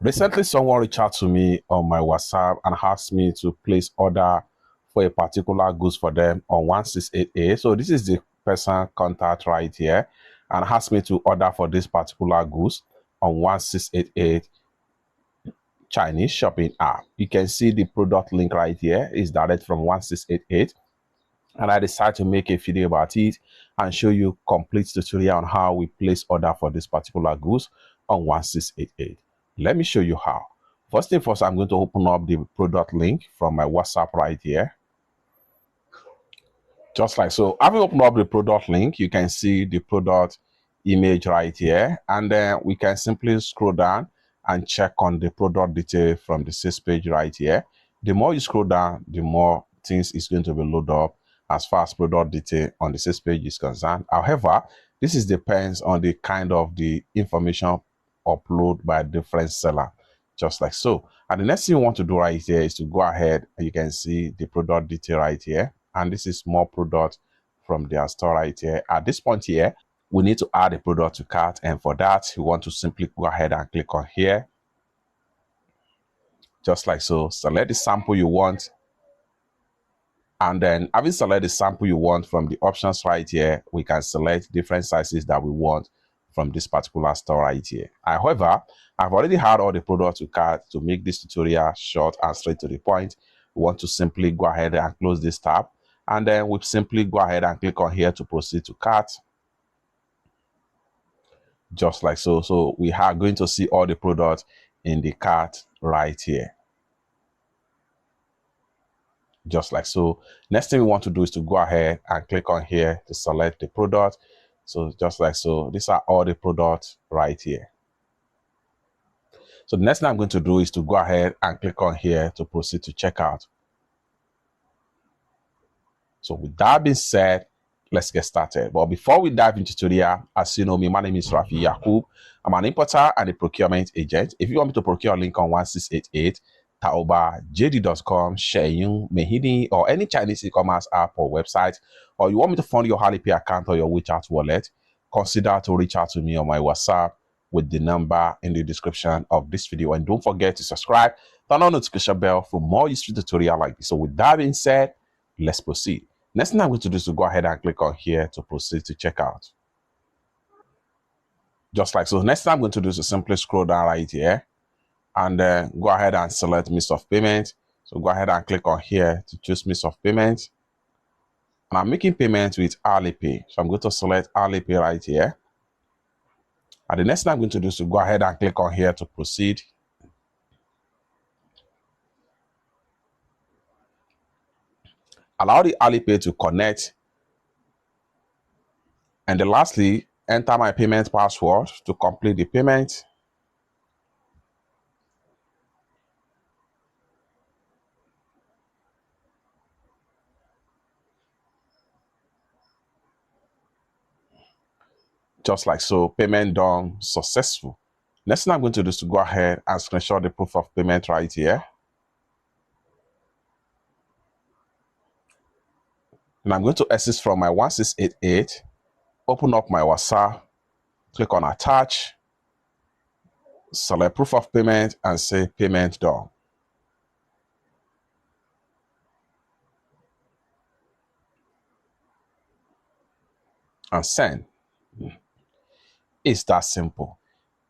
Recently, someone reached out to me on my WhatsApp and asked me to place order for a particular goods for them on 168A. So this is the person contact right here and asked me to order for this particular goods on 1688 Chinese shopping app. You can see the product link right here is direct from 1688. And I decided to make a video about it and show you complete tutorial on how we place order for this particular goods on 1688. Let me show you how. First thing first, I'm going to open up the product link from my WhatsApp right here. Just like so. Having opened up the product link, you can see the product image right here. And then we can simply scroll down and check on the product detail from the sales page right here. The more you scroll down, the more things is going to be loaded up as far as product detail on the sales page is concerned. However, this is depends on the kind of the information upload by different seller, just like so. And the next thing you want to do right here is to go ahead and you can see the product detail right here. And this is more product from their store right here. At this point here, we need to add a product to cart, and for that, you want to simply go ahead and click on here, just like so. Select the sample you want, and then having selected the sample you want from the options right here, we can select different sizes that we want from this particular store right here. However, I've already had all the products to cart. To make this tutorial short and straight to the point, we want to simply go ahead and close this tab, and then we simply go ahead and click on here to proceed to cart, just like so. So we are going to see all the products in the cart right here, just like so. Next thing we want to do is to go ahead and click on here to select the product. So just like so, these are all the products right here. So the next thing I'm going to do is to go ahead and click on here to proceed to checkout. So with that being said, let's get started. But before we dive into tutorial, as you know me, my name is Rafi Yakub. I'm an importer and a procurement agent. If you want me to procure a link on 1688, Taobao, JD.com, Shein, Mehidi, or any Chinese e-commerce app or website, or you want me to fund your Alipay account or your WeChat wallet, consider to reach out to me on my WhatsApp with the number in the description of this video. And don't forget to subscribe, turn on the notification bell for more useful tutorial like this. So with that being said, let's proceed. Next thing I'm going to do is to go ahead and click on here to proceed to checkout. Just like so. Next thing I'm going to do is to simply scroll down right here and go ahead and select means of payment. So go ahead and click on here to choose means of payment. And I'm making payment with Alipay. So I'm going to select Alipay right here. And the next thing I'm going to do is to go ahead and click on here to proceed. Allow the Alipay to connect. And then lastly, enter my payment password to complete the payment. Just like so, payment done successful. Next thing I'm going to do is to go ahead and screenshot the proof of payment right here. And I'm going to exit from my 1688, open up my WhatsApp, click on attach, select proof of payment and say payment done. And send. It's that simple.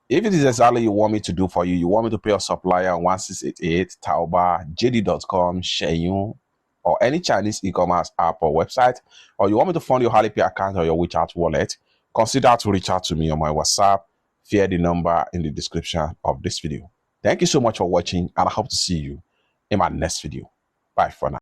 If it is exactly you want me to do for you, you want me to pay your supplier on 1688, Taobao, JD.com, Shein, or any Chinese e-commerce app or website, or you want me to fund your Alipay account or your WeChat wallet, consider to reach out to me on my WhatsApp via the number in the description of this video. Thank you so much for watching, and I hope to see you in my next video. Bye for now.